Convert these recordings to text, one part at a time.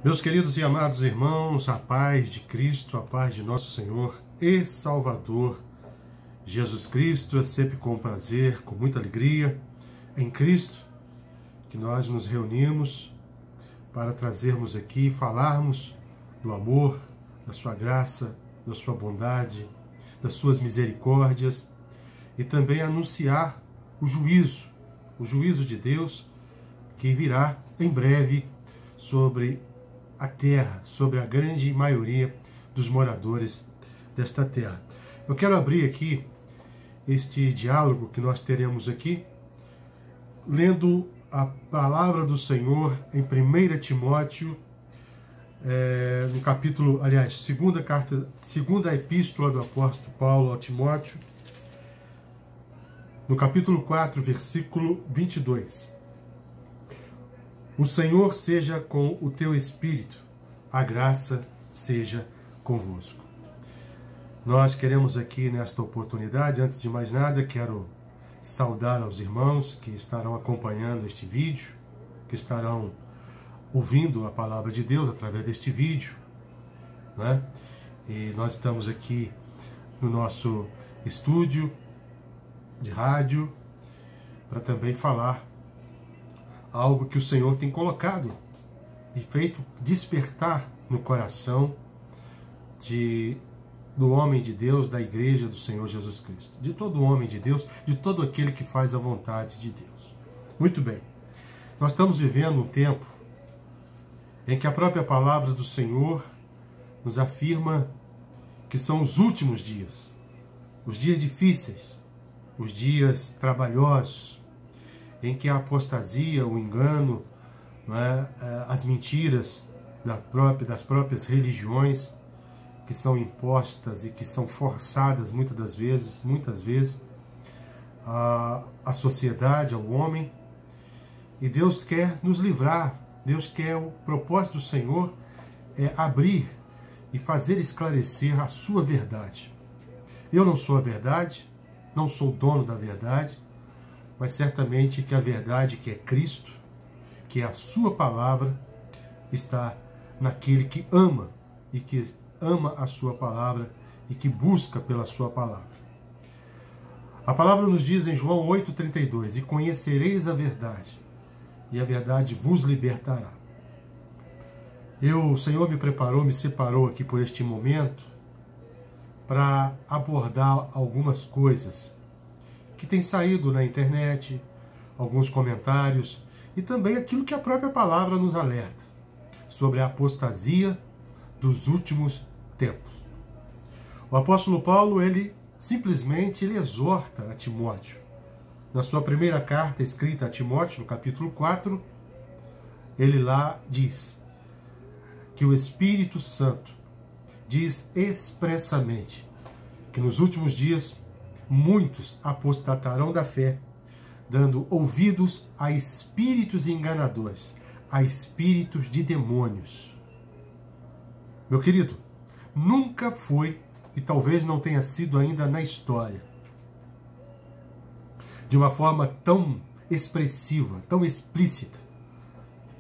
Meus queridos e amados irmãos, a paz de Cristo, a paz de nosso Senhor e Salvador Jesus Cristo, é sempre com prazer, com muita alegria em Cristo que nós nos reunimos para trazermos aqui, falarmos do amor, da sua graça, da sua bondade, das suas misericórdias e também anunciar o juízo de Deus que virá em breve sobre a terra, sobre a grande maioria dos moradores desta terra. Eu quero abrir aqui este diálogo que nós teremos aqui, lendo a palavra do Senhor em 1 Timóteo, no capítulo, aliás, segunda epístola do apóstolo Paulo a Timóteo, no capítulo 4, versículo 22. O Senhor seja com o teu espírito, a graça seja convosco. Nós queremos aqui nesta oportunidade, antes de mais nada, quero saudar aos irmãos que estarão acompanhando este vídeo, que estarão ouvindo a palavra de Deus através deste vídeo, né? E nós estamos aqui no nosso estúdio de rádio para também falar algo que o Senhor tem colocado e feito despertar no coração do homem de Deus, da igreja do Senhor Jesus Cristo, de todo homem de Deus, de todo aquele que faz a vontade de Deus. Muito bem, nós estamos vivendo um tempo em que a própria palavra do Senhor nos afirma que são os últimos dias, os dias difíceis, os dias trabalhosos, em que a apostasia, o engano, né, as mentiras das próprias religiões que são impostas e que são forçadas muitas vezes à sociedade, ao homem. E Deus quer nos livrar, Deus quer, o propósito do Senhor é abrir e fazer esclarecer a sua verdade. Eu não sou a verdade, não sou dono da verdade, mas certamente que a verdade, que é Cristo, que é a sua palavra, está naquele que ama e que ama a sua palavra e que busca pela sua palavra. A palavra nos diz em João 8,32: e conhecereis a verdade, e a verdade vos libertará. O Senhor me preparou, me separou aqui por este momento para abordar algumas coisas que tem saído na internet, alguns comentários, e também aquilo que a própria palavra nos alerta sobre a apostasia dos últimos tempos. O apóstolo Paulo, ele simplesmente exorta a Timóteo. Na sua primeira carta escrita a Timóteo, no capítulo 4, ele lá diz que o Espírito Santo diz expressamente que nos últimos dias muitos apostatarão da fé, dando ouvidos a espíritos enganadores, a espíritos de demônios. Meu querido, nunca foi, e talvez não tenha sido ainda na história, de uma forma tão expressiva, tão explícita,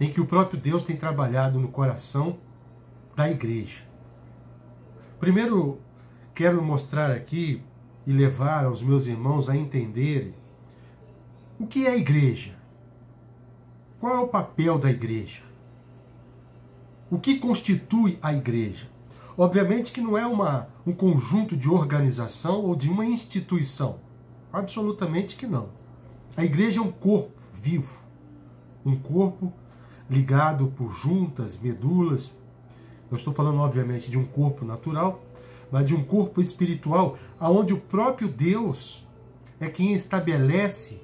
em que o próprio Deus tem trabalhado no coração da igreja. Primeiro, quero mostrar aqui e levar aos meus irmãos a entenderem o que é a igreja. Qual é o papel da igreja? O que constitui a igreja? Obviamente que não é um conjunto de organização ou de uma instituição. Absolutamente que não. A igreja é um corpo vivo. Um corpo ligado por juntas, medulas. Eu estou falando, obviamente, de um corpo natural, mas de um corpo espiritual, onde o próprio Deus é quem estabelece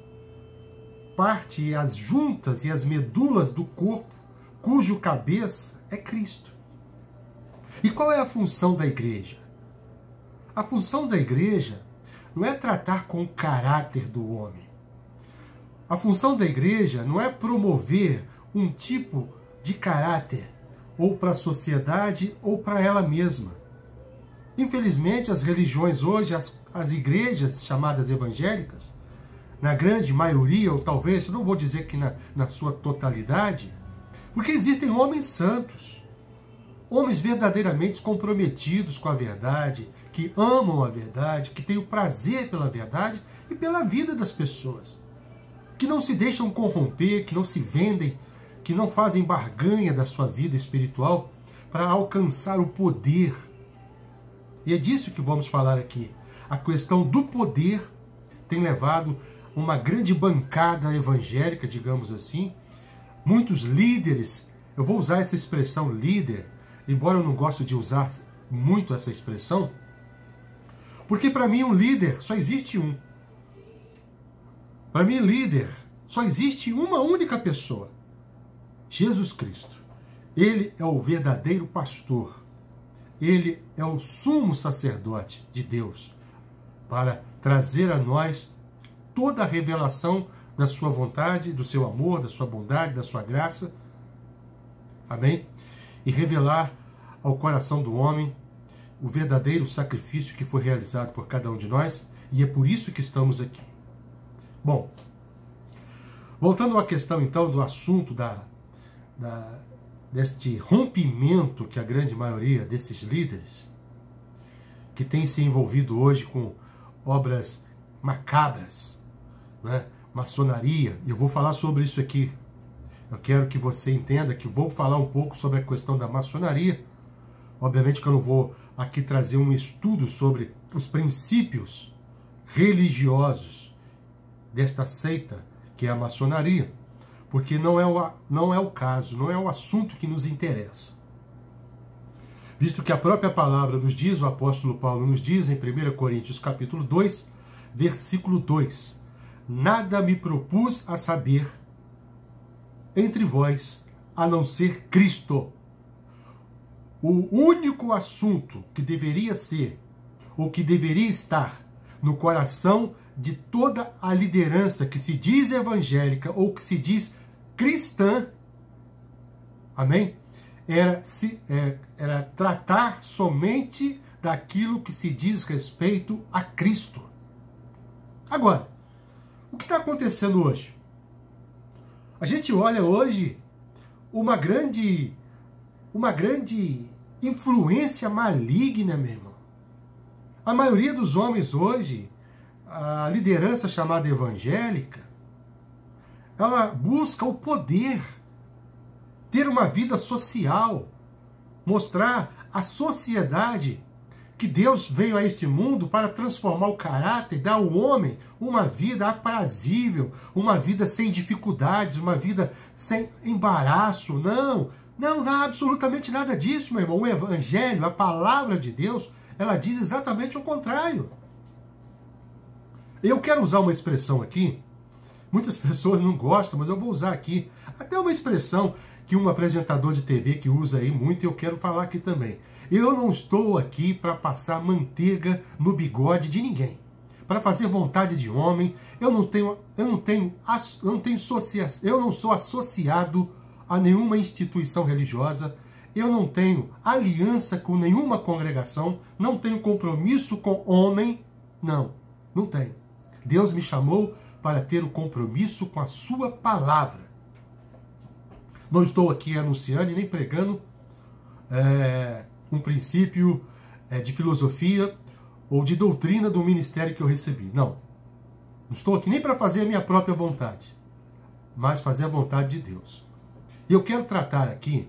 parte e as juntas e as medulas do corpo, cujo cabeça é Cristo. E qual é a função da igreja? A função da igreja não é tratar com o caráter do homem. A função da igreja não é promover um tipo de caráter, ou para a sociedade, ou para ela mesma. Infelizmente, as religiões hoje, as igrejas chamadas evangélicas, na grande maioria, ou talvez, eu não vou dizer que na sua totalidade, porque existem homens santos, Homens verdadeiramente comprometidos com a verdade, que amam a verdade, que têm o prazer pela verdade e pela vida das pessoas. Que não se deixam corromper, que não se vendem, que não fazem barganha da sua vida espiritual para alcançar o poder. E é disso que vamos falar aqui. A questão do poder tem levado uma grande bancada evangélica, digamos assim, muitos líderes, eu vou usar essa expressão líder, embora eu não goste de usar muito essa expressão, porque para mim um líder só existe um. Para mim, líder, só existe uma única pessoa: Jesus Cristo. Ele é o verdadeiro pastor. Ele é o sumo sacerdote de Deus para trazer a nós toda a revelação da sua vontade, do seu amor, da sua bondade, da sua graça. Amém? E revelar ao coração do homem o verdadeiro sacrifício que foi realizado por cada um de nós. E é por isso que estamos aqui. Bom, voltando à questão então do assunto deste rompimento que a grande maioria desses líderes que tem se envolvido hoje com obras macabras, né? Maçonaria, eu vou falar sobre isso aqui. Eu quero que você entenda que vou falar um pouco sobre a questão da maçonaria. Obviamente que eu não vou aqui trazer um estudo sobre os princípios religiosos desta seita que é a maçonaria, porque não é o caso, não é o assunto que nos interessa. Visto que a própria palavra nos diz, o apóstolo Paulo nos diz em 1 Coríntios capítulo 2, versículo 2: nada me propus a saber entre vós, a não ser Cristo. O único assunto que deveria ser, ou que deveria estar no coração de toda a liderança que se diz evangélica ou que se diz cristã, amém? Era tratar somente daquilo que se diz respeito a Cristo. Agora, o que está acontecendo hoje? A gente olha hoje uma grande influência maligna, meu irmão. A maioria dos homens hoje, a liderança chamada evangélica, ela busca o poder, ter uma vida social, mostrar à sociedade que Deus veio a este mundo para transformar o caráter, dar ao homem uma vida aprazível, uma vida sem dificuldades, uma vida sem embaraço. Não há absolutamente nada disso, meu irmão. O Evangelho, a palavra de Deus, ela diz exatamente o contrário. Eu quero usar uma expressão aqui, muitas pessoas não gostam, mas eu vou usar aqui, até uma expressão que um apresentador de TV que usa aí muito, e eu quero falar aqui também. Eu não estou aqui para passar manteiga no bigode de ninguém, para fazer vontade de homem. Eu não sou associado a nenhuma instituição religiosa. Eu não tenho aliança com nenhuma congregação, não tenho compromisso com homem, não tenho. Deus me chamou para ter o compromisso com a sua palavra. Não estou aqui anunciando e nem pregando um princípio de filosofia ou de doutrina do ministério que eu recebi. Não estou aqui nem para fazer a minha própria vontade, mas fazer a vontade de Deus. E eu quero tratar aqui,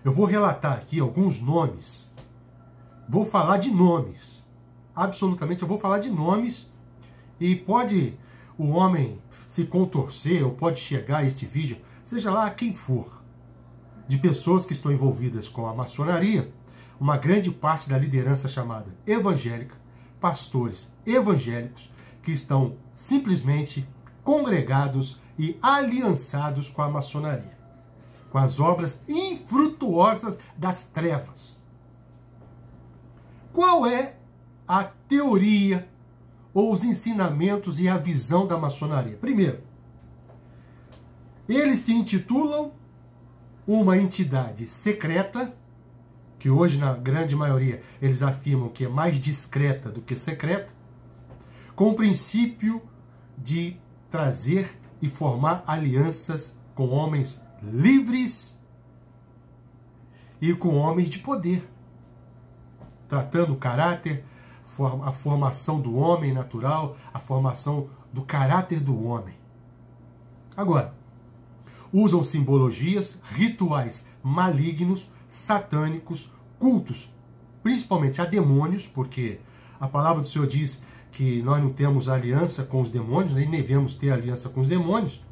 eu vou relatar aqui alguns nomes, vou falar de nomes, absolutamente eu vou falar de nomes, e pode o homem se contorcer, ou pode chegar a este vídeo, seja lá quem for, de pessoas que estão envolvidas com a maçonaria, uma grande parte da liderança chamada evangélica, pastores evangélicos, que estão simplesmente congregados e aliançados com a maçonaria, com as obras infrutuosas das trevas. Qual é a teoria ou os ensinamentos e a visão da maçonaria? Primeiro, eles se intitulam uma entidade secreta, que hoje, na grande maioria, eles afirmam que é mais discreta do que secreta, com o princípio de trazer e formar alianças com homens livres e com homens de poder, tratando o caráter, a formação do homem natural, a formação do caráter do homem. Agora, usam simbologias, rituais malignos, satânicos, cultos, principalmente a demônios, porque a palavra do Senhor diz que nós não temos aliança com os demônios, nem devemos ter aliança com os demônios.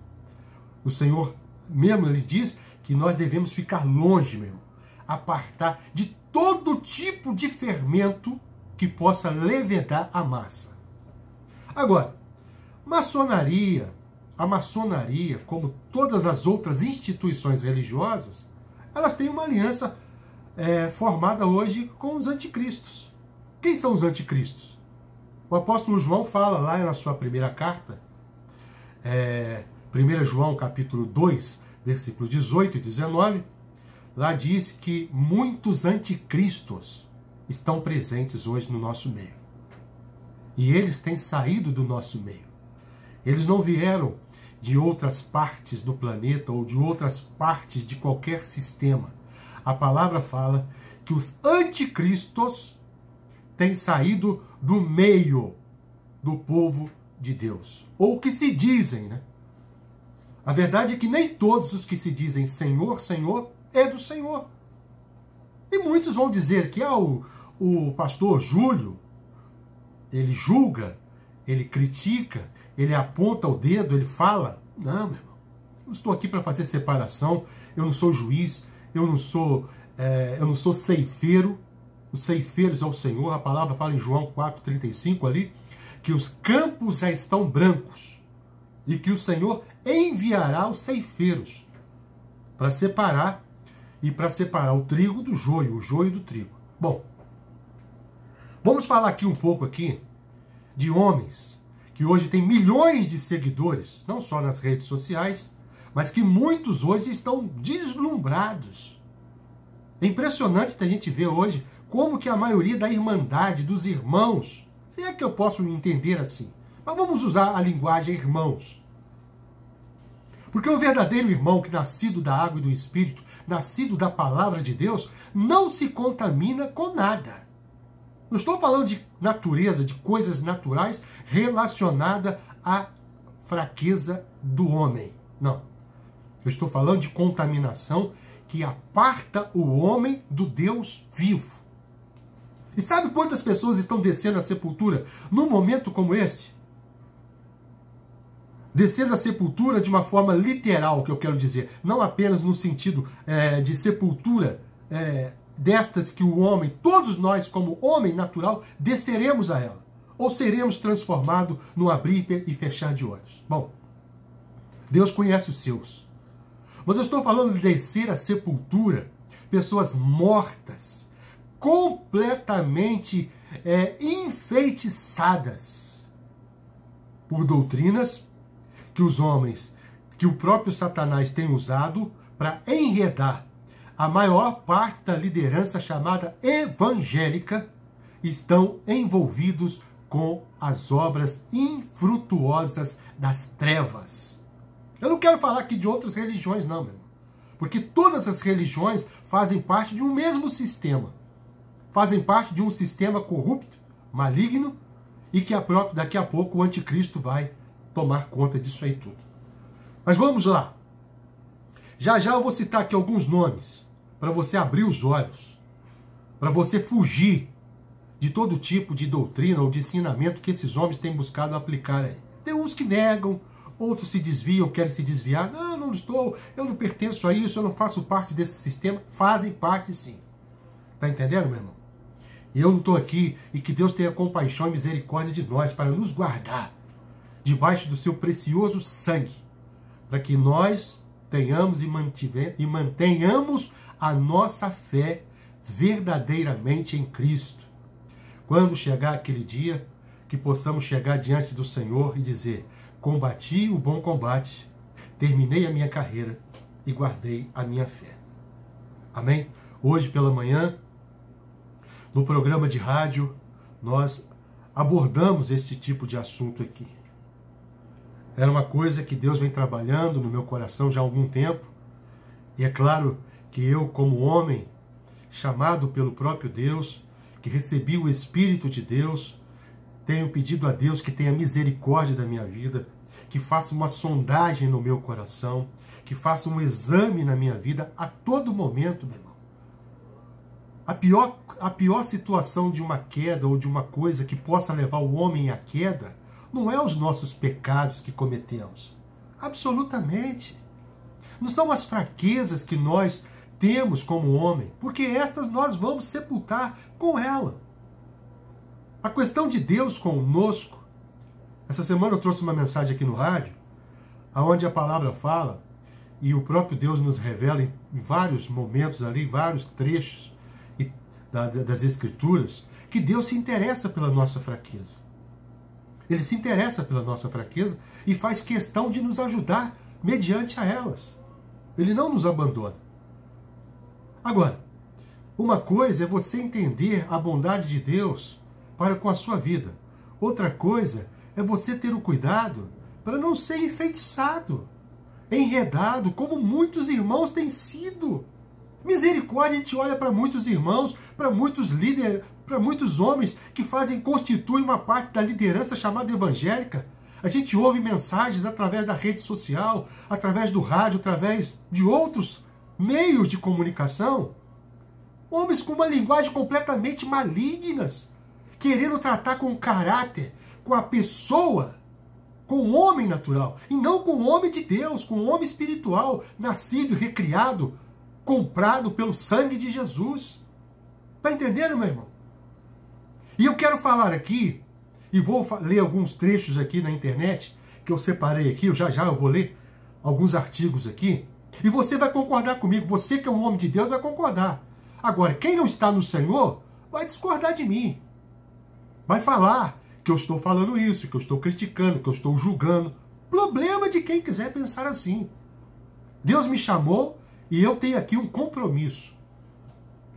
O Senhor mesmo, ele diz que nós devemos ficar longe, meu irmão, apartar de todo tipo de fermento que possa levedar a massa. Agora, a maçonaria, como todas as outras instituições religiosas, elas têm uma aliança formada hoje com os anticristos. Quem são os anticristos? O apóstolo João fala lá na sua primeira carta, 1 João capítulo 2, versículos 18 e 19, lá diz que muitos anticristos estão presentes hoje no nosso meio. E eles têm saído do nosso meio. Eles não vieram de outras partes do planeta ou de outras partes de qualquer sistema. A palavra fala que os anticristos têm saído do meio do povo de Deus. Ou o que se dizem, né? A verdade é que nem todos os que se dizem Senhor, Senhor, é do Senhor. E muitos vão dizer que o pastor Júlio, ele julga, ele critica, ele aponta o dedo, ele fala. Não, meu irmão, eu não estou aqui para fazer separação, eu não sou juiz, eu não sou ceifeiro. Os ceifeiros é o Senhor. A palavra fala em João 4,35 ali, que os campos já estão brancos e que o Senhor enviará os ceifeiros para separar o trigo do joio, o joio do trigo. Bom, vamos falar aqui um pouco de homens que hoje têm milhões de seguidores, não só nas redes sociais, mas que muitos hoje estão deslumbrados. É impressionante a gente ver hoje como que a maioria da irmandade, dos irmãos, se é que eu posso entender assim, mas vamos usar a linguagem irmãos. Porque o verdadeiro irmão, que nascido da água e do Espírito, nascido da palavra de Deus, não se contamina com nada. Não estou falando de natureza, de coisas naturais relacionadas à fraqueza do homem. Não. Eu estou falando de contaminação que aparta o homem do Deus vivo. E sabe quantas pessoas estão descendo à sepultura num momento como este? Descendo à sepultura de uma forma literal, que eu quero dizer. Não apenas no sentido de sepultura destas que o homem, todos nós como homem natural, desceremos a ela. Ou seremos transformados no abrir e fechar de olhos. Bom, Deus conhece os seus. Mas eu estou falando de descer à sepultura, pessoas mortas, completamente enfeitiçadas por doutrinas que os homens, que o próprio Satanás tem usado para enredar a maior parte da liderança chamada evangélica, estão envolvidos com as obras infrutuosas das trevas. Eu não quero falar aqui de outras religiões, não, meu irmão. Porque todas as religiões fazem parte de um mesmo sistema. Fazem parte de um sistema corrupto, maligno, e que daqui a pouco o anticristo vai tomar conta disso aí tudo. Mas vamos lá. Já já eu vou citar aqui alguns nomes, para você abrir os olhos, para você fugir de todo tipo de doutrina ou de ensinamento que esses homens têm buscado aplicar aí. Tem uns que negam, outros se desviam, querem se desviar. Não estou, eu não pertenço a isso, eu não faço parte desse sistema. Fazem parte sim. Tá entendendo, meu irmão? E eu não estou aqui, e que Deus tenha compaixão e misericórdia de nós, para nos guardar debaixo do seu precioso sangue, para que nós tenhamos e mantenhamos a nossa fé verdadeiramente em Cristo. Quando chegar aquele dia, que possamos chegar diante do Senhor e dizer: combati o bom combate, terminei a minha carreira e guardei a minha fé. Amém? Hoje pela manhã, no programa de rádio, nós abordamos este tipo de assunto aqui. Era uma coisa que Deus vem trabalhando no meu coração já há algum tempo. E é claro que eu, como homem, chamado pelo próprio Deus, que recebi o Espírito de Deus, tenho pedido a Deus que tenha misericórdia da minha vida, que faça uma sondagem no meu coração, que faça um exame na minha vida a todo momento, meu irmão. A pior situação de uma queda ou de uma coisa que possa levar o homem à queda não é os nossos pecados que cometemos. Absolutamente. Não são as fraquezas que nós temos como homem, porque estas nós vamos sepultar com ela. A questão de Deus conosco. Essa semana eu trouxe uma mensagem aqui no rádio, onde a palavra fala, e o próprio Deus nos revela em vários momentos ali, vários trechos das Escrituras, que Deus se interessa pela nossa fraqueza. Ele se interessa pela nossa fraqueza e faz questão de nos ajudar mediante a elas. Ele não nos abandona. Agora, uma coisa é você entender a bondade de Deus para com a sua vida. Outra coisa é você ter o cuidado para não ser enfeitiçado, enredado, como muitos irmãos têm sido. Misericórdia, a gente olha para muitos irmãos, para muitos líderes, para muitos homens que constituem uma parte da liderança chamada evangélica. A gente ouve mensagens através da rede social, através do rádio, através de outros meios de comunicação. Homens com uma linguagem completamente malignas, querendo tratar com o caráter, com a pessoa, com o homem natural, e não com o homem de Deus, com o homem espiritual, nascido e recriado, comprado pelo sangue de Jesus. Está entendendo, meu irmão? E eu quero falar aqui, e vou ler alguns trechos aqui na internet, que eu separei aqui, já eu vou ler alguns artigos aqui, e você vai concordar comigo, você que é um homem de Deus vai concordar. Agora, quem não está no Senhor, vai discordar de mim. Vai falar que eu estou falando isso, que eu estou criticando, que eu estou julgando. Problema de quem quiser pensar assim. Deus me chamou e eu tenho aqui um compromisso.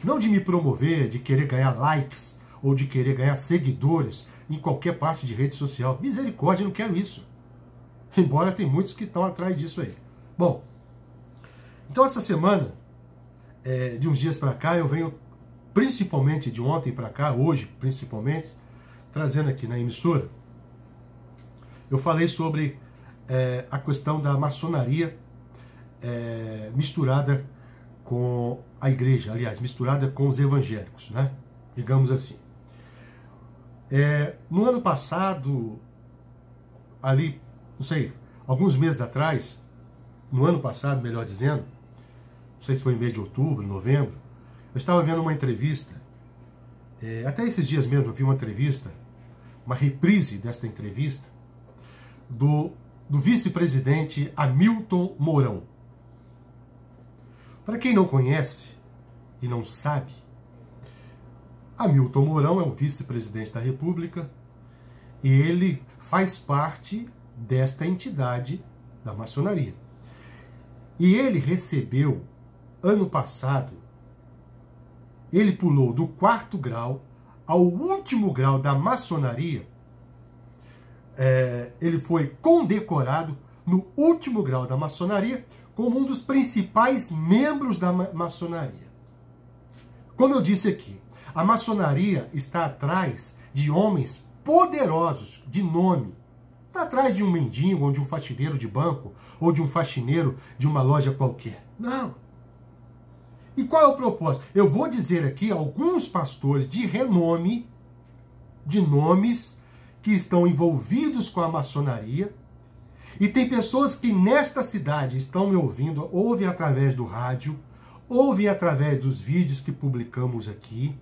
Não de me promover, de querer ganhar likes, ou de querer ganhar seguidores em qualquer parte de rede social. Misericórdia, eu não quero isso. Embora tem muitos que estão atrás disso aí. Bom, então essa semana, de uns dias para cá, eu venho, principalmente de ontem para cá, hoje principalmente, trazendo aqui na emissora, eu falei sobre a questão da maçonaria misturada com a igreja, aliás, misturada com os evangélicos, né? Digamos assim. No ano passado, ali, não sei, alguns meses atrás, no ano passado, melhor dizendo, não sei se foi em mês de outubro, novembro, eu estava vendo uma entrevista, até esses dias mesmo eu vi uma entrevista, uma reprise desta entrevista, do vice-presidente Hamilton Mourão. Para quem não conhece e não sabe, Hamilton Mourão é o vice-presidente da República e ele faz parte desta entidade da maçonaria. E ele recebeu, ano passado, ele pulou do 4º grau ao último grau da maçonaria. Ele foi condecorado no último grau da maçonaria como um dos principais membros da maçonaria. Como eu disse aqui, a maçonaria está atrás de homens poderosos, de nome. Está atrás de um mendigo, ou de um faxineiro de banco, ou de um faxineiro de uma loja qualquer. Não. E qual é o propósito? Eu vou dizer aqui alguns pastores de renome, de nomes, que estão envolvidos com a maçonaria. E tem pessoas que nesta cidade estão me ouvindo, ouvem através do rádio, ouvem através dos vídeos que publicamos aqui.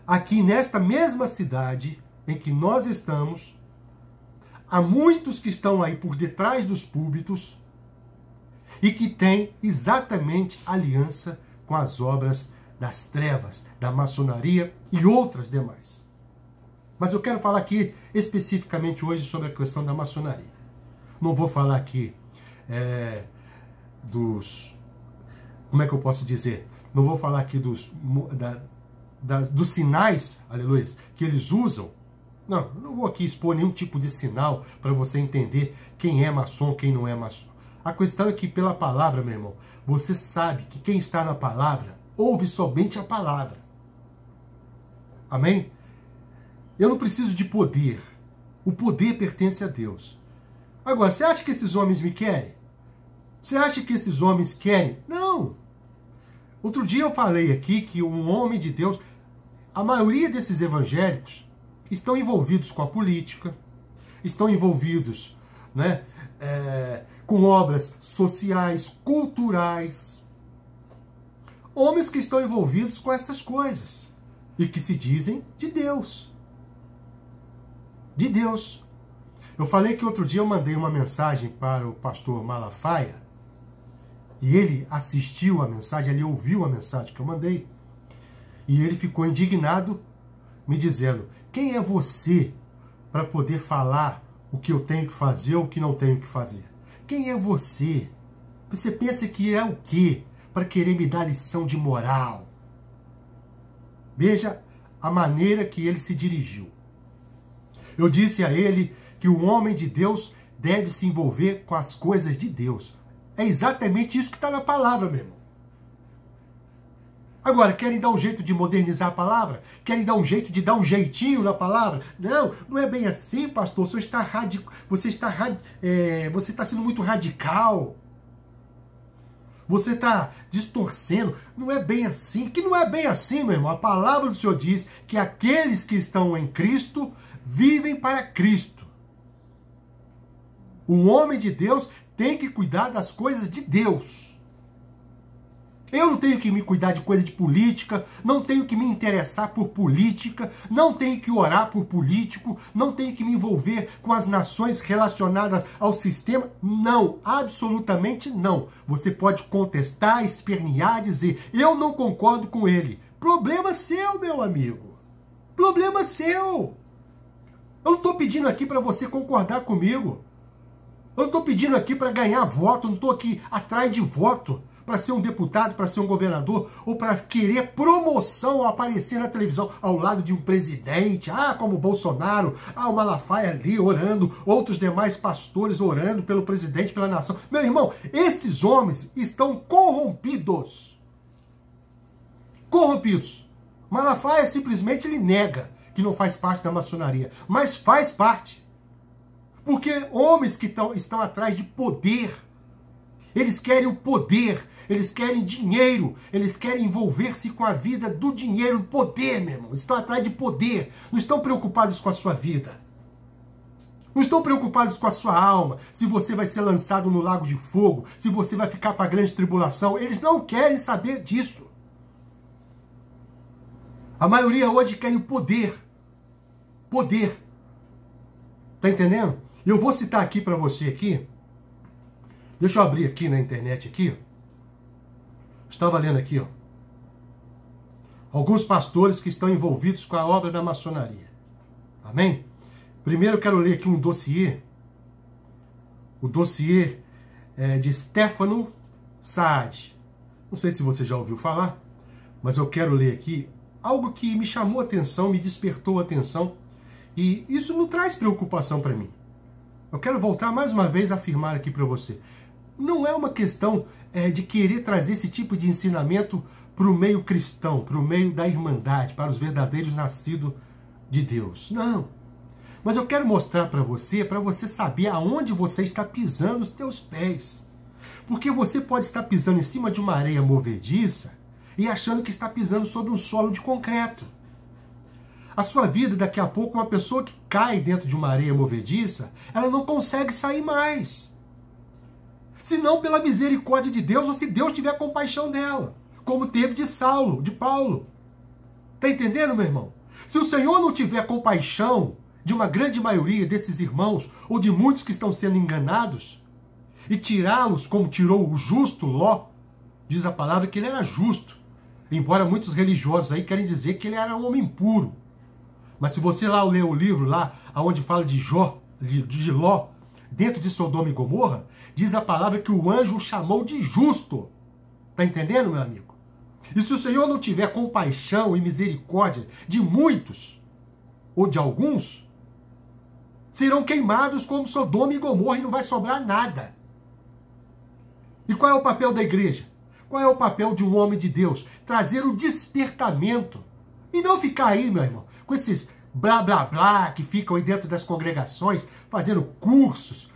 Aqui nesta mesma cidade em que nós estamos, há muitos que estão aí por detrás dos púlpitos e que têm exatamente aliança com as obras das trevas, da maçonaria e outras demais. Mas eu quero falar aqui especificamente hoje sobre a questão da maçonaria. Não vou falar aqui como é que eu posso dizer? Não vou falar aqui dos sinais, aleluia, que eles usam. Não vou aqui expor nenhum tipo de sinal para você entender quem é maçom, quem não é maçom. A questão é que pela palavra, meu irmão, você sabe que quem está na palavra ouve somente a palavra. Amém? Eu não preciso de poder. O poder pertence a Deus. Agora, você acha que esses homens me querem? Você acha que esses homens querem? Não. Outro dia eu falei aqui que um homem de Deus, a maioria desses evangélicos estão envolvidos com a política, estão envolvidos, né, com obras sociais, culturais. Homens que estão envolvidos com essas coisas e que se dizem de Deus. De Deus. Eu falei que outro dia eu mandei uma mensagem para o pastor Malafaia e ele assistiu a mensagem, ele ouviu a mensagem que eu mandei e ele ficou indignado me dizendo: quem é você para poder falar o que eu tenho que fazer ou o que não tenho que fazer? Quem é você? Você pensa que é o quê? Para querer me dar lição de moral. Veja a maneira que ele se dirigiu. Eu disse a ele que o homem de Deus deve se envolver com as coisas de Deus. É exatamente isso que está na palavra, meu irmão. Agora, querem dar um jeito de modernizar a palavra? Querem dar um jeito de dar um jeitinho na palavra? Não, não é bem assim, pastor. Você está sendo muito radical. Você está distorcendo. Não é bem assim. Que não é bem assim, meu irmão. A palavra do Senhor diz que aqueles que estão em Cristo vivem para Cristo. Um homem de Deus tem que cuidar das coisas de Deus. Eu não tenho que me cuidar de coisa de política, não tenho que me interessar por política, não tenho que orar por político, não tenho que me envolver com as nações relacionadas ao sistema. Não, absolutamente não. Você pode contestar, espernear, dizer: eu não concordo com ele. Problema seu, meu amigo. Problema seu. Eu não estou pedindo aqui para você concordar comigo. Eu não estou pedindo aqui para ganhar voto, eu não estou aqui atrás de voto para ser um deputado, para ser um governador, ou para querer promoção ao aparecer na televisão ao lado de um presidente, como o Bolsonaro, o Malafaia ali orando, outros demais pastores orando pelo presidente, pela nação. Meu irmão, estes homens estão corrompidos. Corrompidos. Malafaia simplesmente ele nega que não faz parte da maçonaria, mas faz parte. Porque homens que estão atrás de poder, eles querem o poder, eles querem dinheiro, eles querem envolver-se com a vida do dinheiro, do poder, meu irmão. Eles estão atrás de poder, não estão preocupados com a sua vida. Não estão preocupados com a sua alma, se você vai ser lançado no lago de fogo, se você vai ficar para a grande tribulação. Eles não querem saber disso. A maioria hoje quer o poder. Poder. Tá entendendo? Eu vou citar aqui para você aqui. Deixa eu abrir aqui na internet aqui. Estava lendo aqui, ó. Alguns pastores que estão envolvidos com a obra da maçonaria. Amém? Primeiro eu quero ler aqui um dossiê. O dossiê de Stefano Saad. Não sei se você já ouviu falar, mas eu quero ler aqui algo que me chamou a atenção, me despertou a atenção. E isso não traz preocupação para mim. Eu quero voltar mais uma vez a afirmar aqui para você. Não é uma questão de querer trazer esse tipo de ensinamento para o meio cristão, para o meio da irmandade, para os verdadeiros nascidos de Deus. Não. Mas eu quero mostrar para você saber aonde você está pisando os teus pés. Porque você pode estar pisando em cima de uma areia movediça e achando que está pisando sobre um solo de concreto. A sua vida, daqui a pouco, uma pessoa que cai dentro de uma areia movediça, ela não consegue sair mais. Se não pela misericórdia de Deus, ou se Deus tiver compaixão dela, como teve de Saulo, de Paulo. Está entendendo, meu irmão? Se o Senhor não tiver compaixão de uma grande maioria desses irmãos, ou de muitos que estão sendo enganados, e tirá-los como tirou o justo Ló, diz a palavra que ele era justo, embora muitos religiosos aí querem dizer que ele era um homem puro. Mas se você lá ler o livro lá, onde fala de Ló, dentro de Sodoma e Gomorra, diz a palavra que o anjo o chamou de justo. Tá entendendo, meu amigo? E se o Senhor não tiver compaixão e misericórdia de muitos, ou de alguns, serão queimados como Sodoma e Gomorra e não vai sobrar nada. E qual é o papel da igreja? Qual é o papel de um homem de Deus? Trazer o despertamento. E não ficar aí, meu irmão, com esses blá blá blá que ficam aí dentro das congregações, fazendo cursos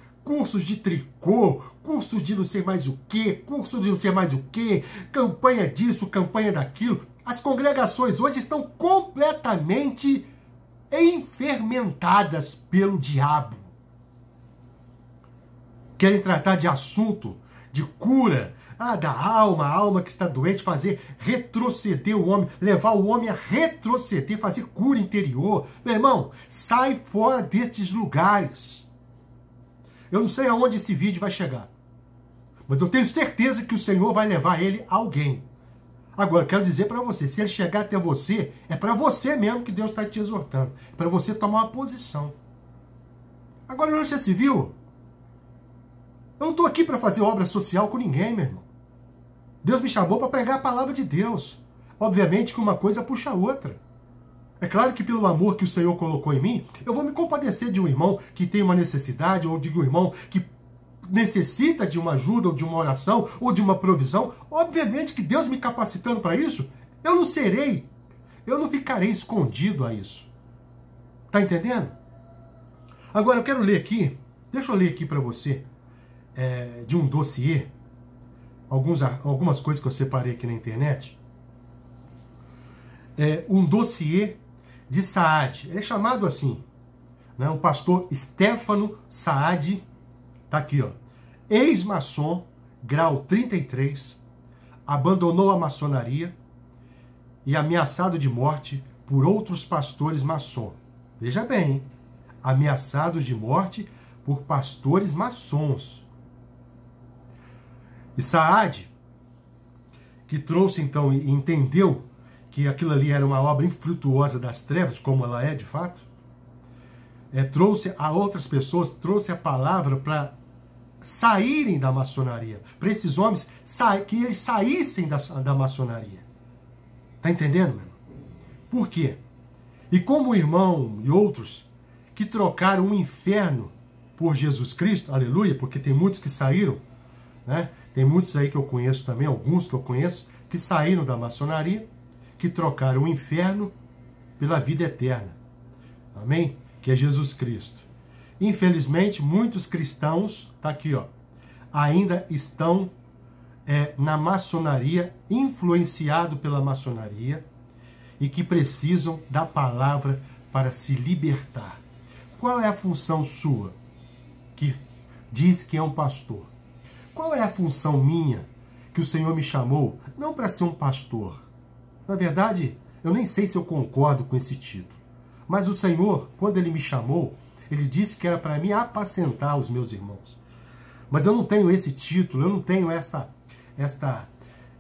de tricô, cursos de não sei mais o que, cursos de não sei mais o que, campanha disso, campanha daquilo. As congregações hoje estão completamente enfermentadas pelo diabo. Querem tratar de assunto, de cura, da alma, a alma que está doente, fazer retroceder o homem, levar o homem a retroceder, fazer cura interior. Meu irmão, sai fora destes lugares. Eu não sei aonde esse vídeo vai chegar, mas eu tenho certeza que o Senhor vai levar ele a alguém. Agora, quero dizer para você, se ele chegar até você, é para você mesmo que Deus está te exortando. É para você tomar uma posição. Agora, já se viu? Eu não estou aqui para fazer obra social com ninguém, meu irmão. Deus me chamou para pregar a palavra de Deus. Obviamente que uma coisa puxa a outra. É claro que pelo amor que o Senhor colocou em mim, eu vou me compadecer de um irmão que tem uma necessidade, ou de um irmão que necessita de uma ajuda, ou de uma oração, ou de uma provisão. Obviamente que Deus me capacitando para isso, eu não ficarei escondido a isso. Tá entendendo? Agora eu quero ler aqui, deixa eu ler aqui para você, de um dossiê, algumas coisas que eu separei aqui na internet. Um dossiê de Saad, é chamado assim, né? O pastor Stefano Saad, tá aqui, ó, ex-maçom, grau 33, abandonou a maçonaria e ameaçado de morte por outros pastores maçom. Veja bem, hein? Ameaçados de morte por pastores maçons. E Saad, que trouxe então e entendeu que aquilo ali era uma obra infrutuosa das trevas, como ela é de fato, trouxe a outras pessoas, trouxe a palavra para saírem da maçonaria, para esses homens que eles saíssem da maçonaria. Tá entendendo, meu irmão? Por quê? E como o irmão e outros que trocaram o inferno por Jesus Cristo, aleluia, porque tem muitos que saíram, né? Tem muitos aí que eu conheço também, alguns que eu conheço, que saíram da maçonaria, que trocaram o inferno pela vida eterna. Amém? Que é Jesus Cristo. Infelizmente, muitos cristãos, tá aqui, ó, ainda estão na maçonaria, influenciado pela maçonaria, e que precisam da palavra para se libertar. Qual é a função sua, que diz que é um pastor? Qual é a função minha, que o Senhor me chamou, não para ser um pastor? Na verdade, eu nem sei se eu concordo com esse título. Mas o Senhor, quando Ele me chamou, Ele disse que era para mim apacentar os meus irmãos. Mas eu não tenho esse título, eu não tenho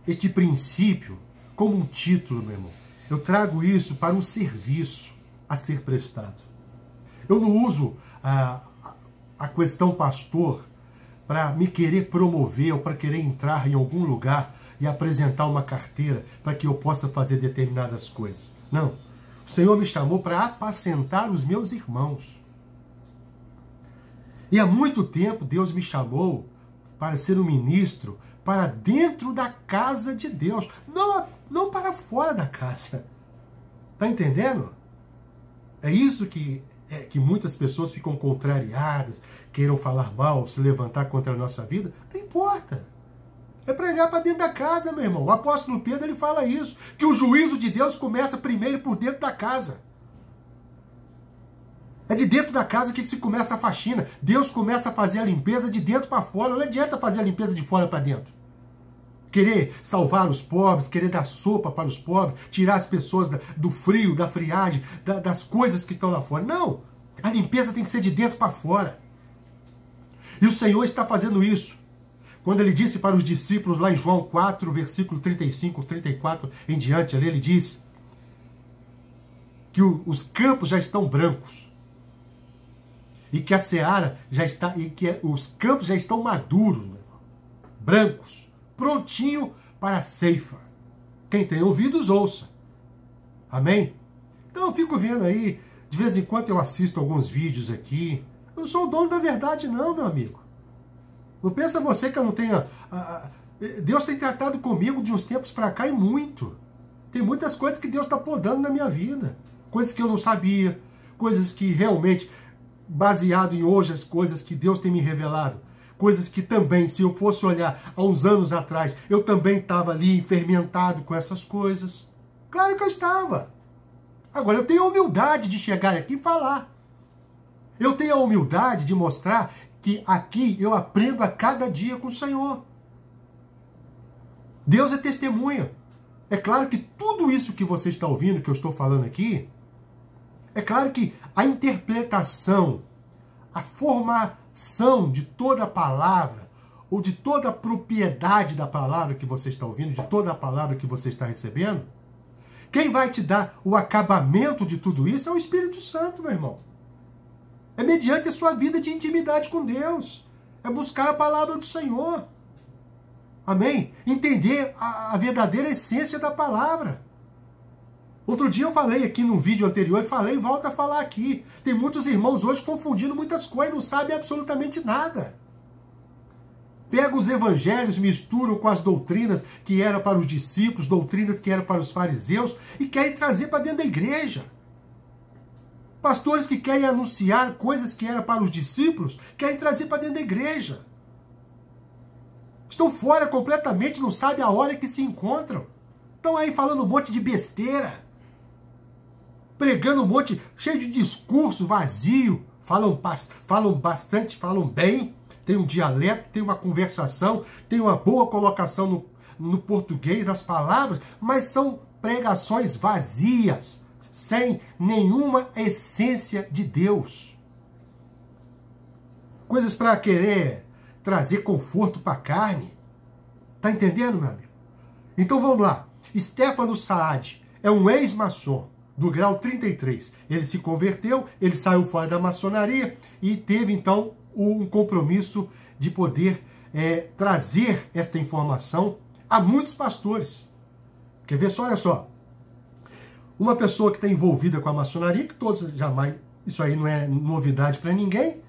este princípio como um título, meu irmão. Eu trago isso para um serviço a ser prestado. Eu não uso a questão pastor para me querer promover ou para querer entrar em algum lugar e apresentar uma carteira para que eu possa fazer determinadas coisas. Não. O Senhor me chamou para apacentar os meus irmãos. E há muito tempo Deus me chamou para ser um ministro para dentro da casa de Deus, não para fora da casa. Tá entendendo? É isso que muitas pessoas ficam contrariadas, queiram falar mal, se levantar contra a nossa vida. Não importa. É pregar para dentro da casa, meu irmão. O apóstolo Pedro, ele fala isso, que o juízo de Deus começa primeiro por dentro da casa. É de dentro da casa que se começa a faxina. Deus começa a fazer a limpeza de dentro para fora. Não adianta fazer a limpeza de fora para dentro. Querer salvar os pobres, querer dar sopa para os pobres, tirar as pessoas do frio, da friagem, das coisas que estão lá fora. Não! A limpeza tem que ser de dentro para fora. E o Senhor está fazendo isso. Quando Ele disse para os discípulos lá em João 4, versículo 35, 34 em diante, ali Ele diz que os campos já estão brancos. E que a seara já está, e que os campos já estão maduros, meu irmão, brancos, prontinho para a ceifa. Quem tem ouvidos, ouça. Amém? Então eu fico vendo aí, de vez em quando eu assisto alguns vídeos aqui. Eu não sou o dono da verdade não, meu amigo. Não pensa você que eu não tenho Deus tem tratado comigo de uns tempos para cá e muito. Tem muitas coisas que Deus está podando na minha vida. Coisas que eu não sabia, coisas que realmente, baseado em hoje, as coisas que Deus tem me revelado. Coisas que também, se eu fosse olhar há uns anos atrás, eu também estava ali fermentado com essas coisas. Claro que eu estava. Agora, eu tenho a humildade de chegar aqui e falar. Eu tenho a humildade de mostrar que aqui eu aprendo a cada dia com o Senhor. Deus é testemunha. É claro que tudo isso que você está ouvindo, que eu estou falando aqui, é claro que a interpretação, a formação de toda a palavra, ou de toda a propriedade da palavra que você está ouvindo, de toda a palavra que você está recebendo, quem vai te dar o acabamento de tudo isso é o Espírito Santo, meu irmão. É mediante a sua vida de intimidade com Deus. É buscar a palavra do Senhor. Amém? Entender a verdadeira essência da palavra. Outro dia eu falei aqui no vídeo anterior, falei e volto a falar aqui. Tem muitos irmãos hoje confundindo muitas coisas, não sabem absolutamente nada. Pegam os evangelhos, misturam com as doutrinas que eram para os discípulos, doutrinas que eram para os fariseus, e querem trazer para dentro da igreja. Pastores que querem anunciar coisas que eram para os discípulos, querem trazer para dentro da igreja. Estão fora completamente, não sabem a hora que se encontram. Estão aí falando um monte de besteira. Pregando um monte, cheio de discurso vazio. Falam bastante, falam bem. Tem um dialeto, tem uma conversação, tem uma boa colocação no português, nas palavras, mas são pregações vazias, sem nenhuma essência de Deus. Coisas para querer trazer conforto para a carne. Tá entendendo, meu amigo? Então vamos lá. Stefano Saad é um ex-maçom do grau 33. Ele se converteu, ele saiu fora da maçonaria e teve então um compromisso de poder trazer esta informação a muitos pastores. Quer ver só? Olha só. Uma pessoa que está envolvida com a maçonaria, que todos jamais, isso aí não é novidade para ninguém,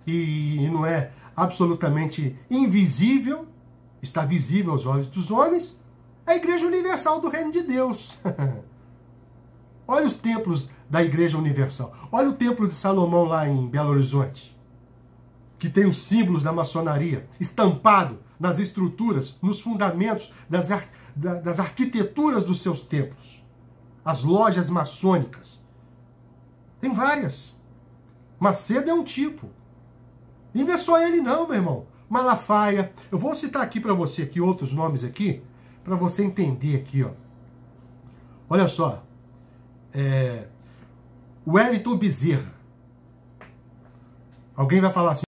e não é absolutamente invisível, está visível aos olhos dos homens, a Igreja Universal do Reino de Deus. Olha os templos da Igreja Universal. Olha o Templo de Salomão lá em Belo Horizonte, que tem os símbolos da maçonaria estampado nas estruturas, nos fundamentos das arquiteturas dos seus templos. As lojas maçônicas. Tem várias. Macedo é um tipo. E não é só ele não, meu irmão. Malafaia. Eu vou citar aqui para você aqui outros nomes aqui, para você entender aqui, ó. Olha só. Wellington Bezerra. Alguém vai falar assim: